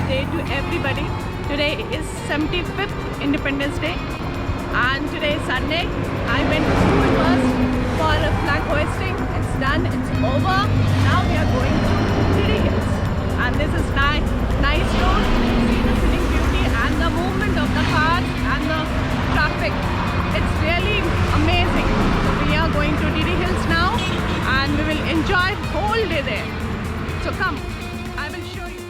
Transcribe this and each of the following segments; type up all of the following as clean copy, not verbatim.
day to everybody. Today is 75th Independence Day and today is Sunday. I went to school first for a flag hoisting. It's done, it's over. Now we are going to Didi Hills and this is nice road. See the scenic beauty and the movement of the cars and the traffic. It's really amazing. So we are going to Didi Hills now and we will enjoy the whole day there. So come, I will show you.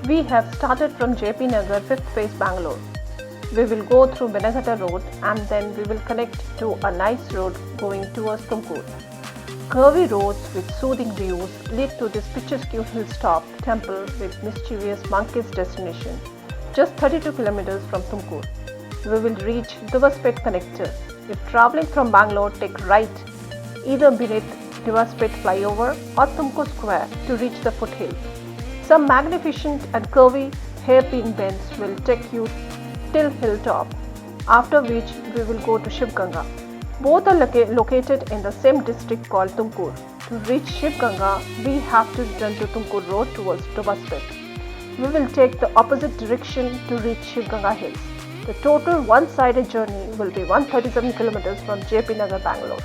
We have started from JP Nagar 5th Phase Bangalore. We will go through Benagata Road and then we will connect to a nice road going towards Tumkur. Curvy roads with soothing views lead to this picturesque hilltop temple with mischievous monkeys destination, just 32 kilometers from Tumkur. We will reach Divaspet connector. If travelling from Bangalore, take right either beneath Divaspet flyover or Tumkur Square to reach the foothill. Some magnificent and curvy hairpin bends will take you till hilltop, after which we will go to Shiv Ganga. Both are located in the same district called Tumkur. To reach Shiv Ganga, we have to return to Tumkur Road towards Divaspet. We will take the opposite direction to reach Shiv Ganga Hills. The total one-sided journey will be 137 kilometers from JP Nagar, Bangalore.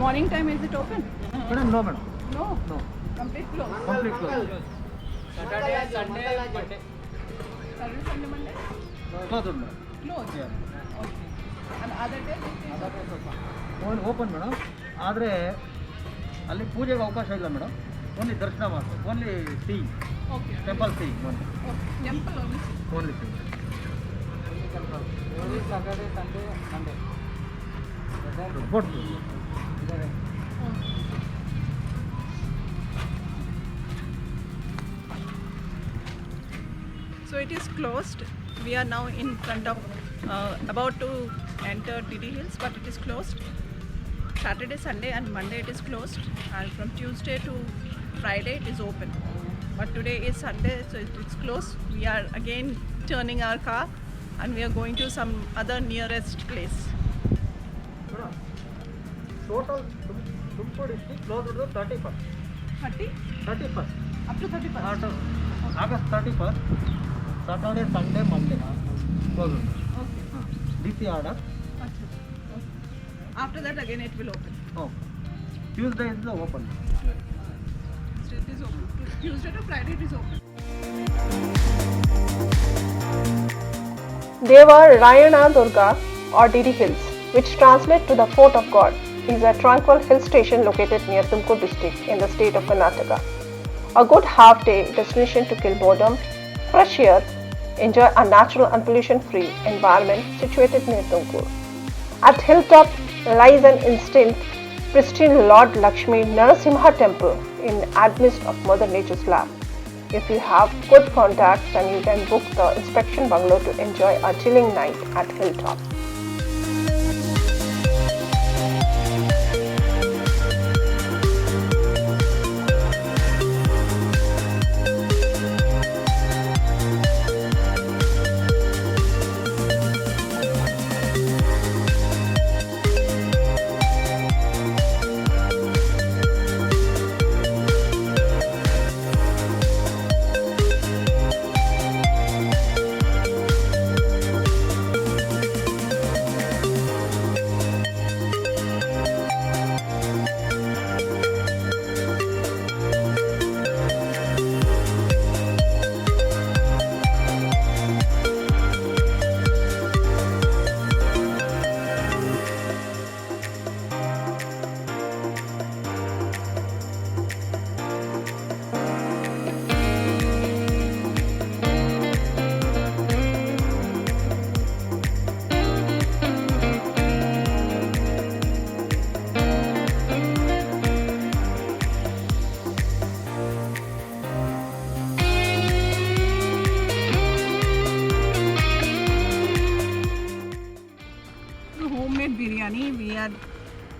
Morning time, is it open? Madam, no madam. No. No. Complete closed. Complete closed. Saturday, Sunday, Monday. Saturday, Sunday, Monday? Closed madam. Closed? Yeah. Okay. And other days? Only open madam. ಆದರೆ ಅಲ್ಲಿ ಪೂಜೆಗೆ ಅವಕಾಶ ಇಲ್ಲ madam. Only ದರ್ಶನ ಮಾತ್ರ. Only C. Okay. Temple C. Okay. Temple only. Only C. Only Saturday, Sunday, Monday. Boat. So it is closed. We are now in front of about to enter Didi Hills, but it is closed. Saturday, Sunday and Monday it is closed, and from Tuesday to Friday it is open. But today is Sunday, so it is closed. We are again turning our car and we are going to some other nearest place. Total Tumkur district closed to 31st. 30? 31st. Up to 31st? August 31st. Saturday, Sunday, Monday. Closed. Okay. DC order. Okay. After that again it will open. Oh. Tuesday is the open. So it is open. Tuesday to Friday it is open. Deva Rayana Durga or Didi Hills, which translates to the Fort of God, is a tranquil hill station located near Tumkur district in the state of Karnataka. A good half-day destination to kill boredom, fresh air, enjoy a natural and pollution-free environment situated near Tumkur. At hilltop lies an instant pristine Lord Lakshmi Narasimha temple in amidst of Mother Nature's lap. If you have good contacts, then you can book the inspection bungalow to enjoy a chilling night at hilltop.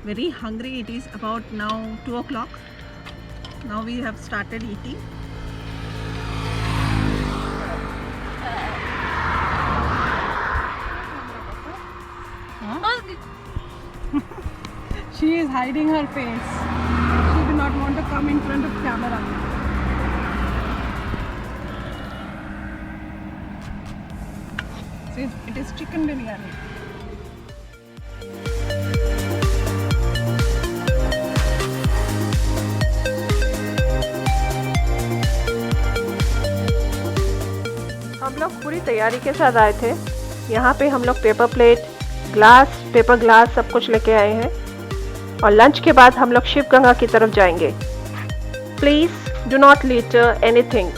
very hungry. It is about now 2 o'clock. Now we have started eating. She is hiding her face. She do not want to come in front of camera. See, it is chicken biryani. हम लोग पूरी तैयारी के साथ आए थे। यहाँ पे हम लोग paper plate, glass, paper glass सब कुछ लेके आए हैं और लंच के बाद हम लोग शिव गंगा की तरफ जाएंगे। Please do not litre anything,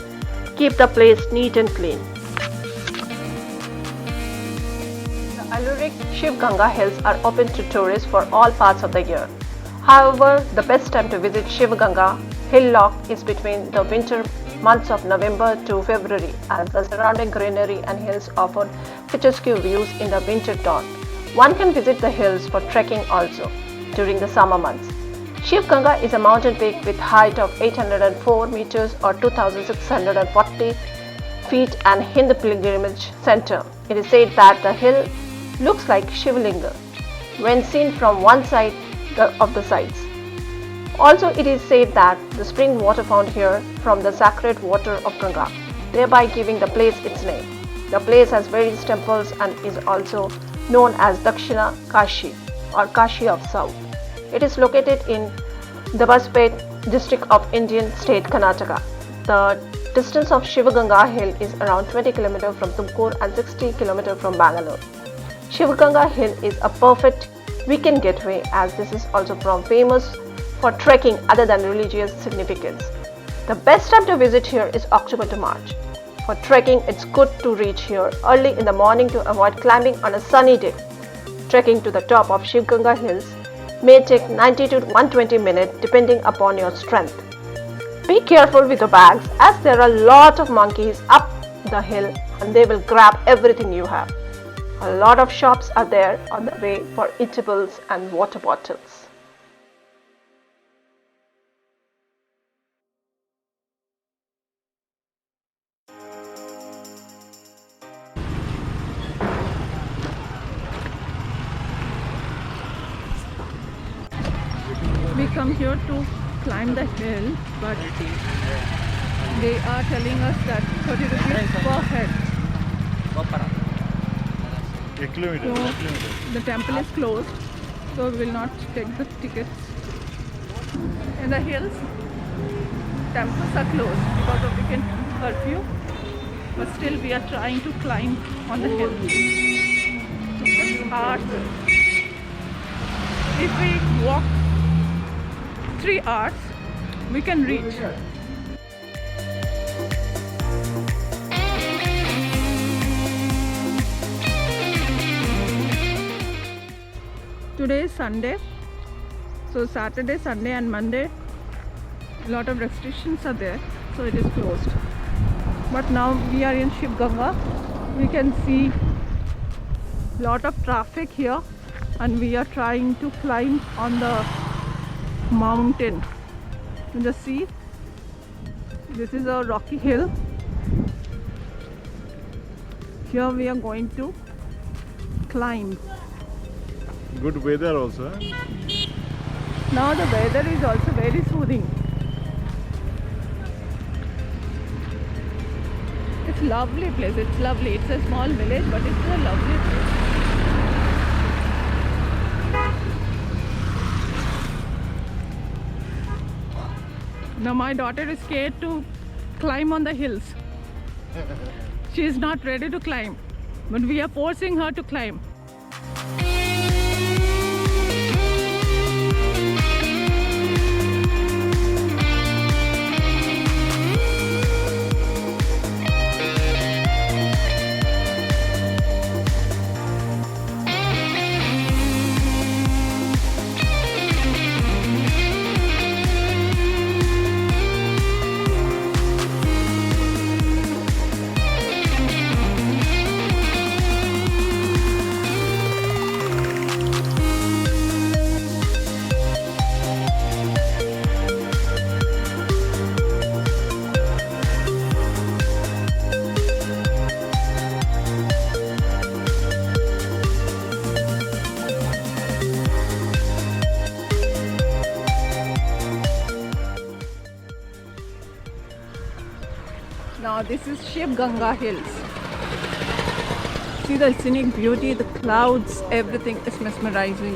keep the place neat and clean. The Aluric Shiv Ganga hills are open to tourists for all parts of the year. However, the best time to visit Shiv Ganga hill lock is between the winter months of November to February, as the surrounding greenery and hills offer picturesque views in the winter dawn. One can visit the hills for trekking also during the summer months. Shiv Ganga is a mountain peak with height of 804 meters or 2640 feet and in the pilgrimage center. It is said that the hill looks like Shivlinga when seen from one side of the sides. Also, it is said that the spring water found here from the sacred water of Ganga, thereby giving the place its name. The place has various temples and is also known as Dakshina Kashi or Kashi of South. It is located in Dabaspet district of Indian state Karnataka. The distance of Shiv Ganga hill is around 20 km from Tumkur and 60 km from Bangalore. Shiv Ganga hill is a perfect weekend getaway as this is also famous for trekking other than religious significance. The best time to visit here is October to March. For trekking, it's good to reach here early in the morning to avoid climbing on a sunny day. Trekking to the top of Shiv Ganga hills may take 90 to 120 minutes depending upon your strength. Be careful with your bags as there are a lot of monkeys up the hill and they will grab everything you have. A lot of shops are there on the way for eatables and water bottles. We come here to climb the hill, but they are telling us that 30 rupees per head. So the temple is closed, so we will not take the tickets. In the hills, temples are closed because of weekend curfew, but still we are trying to climb on the hill. It's hard. If we walk 3 hours, we can reach. Today is Sunday, so Saturday, Sunday and Monday a lot of restrictions are there, so it is closed. But now we are in Shiv Ganga. We can see lot of traffic here and we are trying to climb on the mountain. You just see, this is a rocky hill. Here we are going to climb. Good weather also. Now the weather is also very soothing. It's lovely place. It's lovely. It's a small village, but it's a lovely place. Now my daughter is scared to climb on the hills. She is not ready to climb, but we are forcing her to climb. Now this is Shiv Ganga Hills. See the scenic beauty, the clouds, everything is mesmerizing.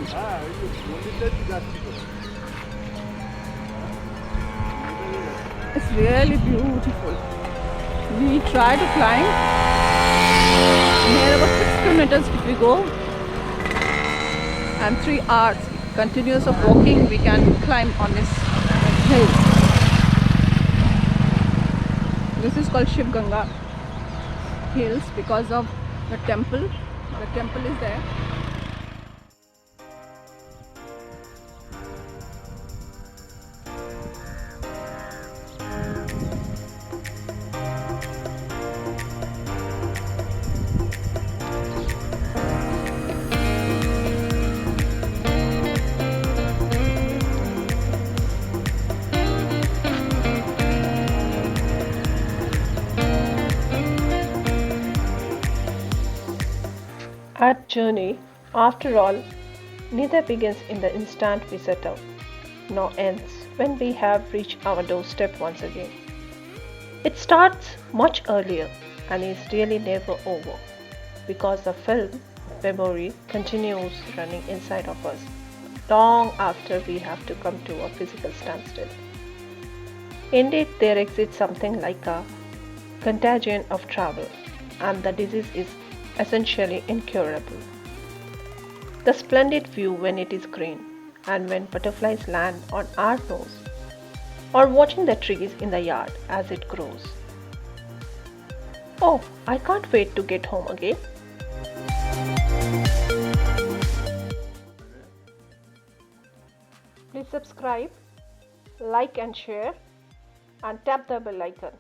It's really beautiful. We try to climb near about 6 kilometers if we go, and 3 hours continuous of walking we can climb on this hill. This is called Shiv Ganga Hills because of the temple. The temple is there. Our journey, after all, neither begins in the instant we set out, nor ends when we have reached our doorstep once again. It starts much earlier and is really never over, because the film of memory continues running inside of us long after we have to come to a physical standstill. Indeed, there exists something like a contagion of travel, and the disease is essentially incurable. The splendid view when it is green, and when butterflies land on our nose, or watching the trees in the yard as it grows. Oh, I can't wait to get home again. Please subscribe, like and share, and tap the bell icon.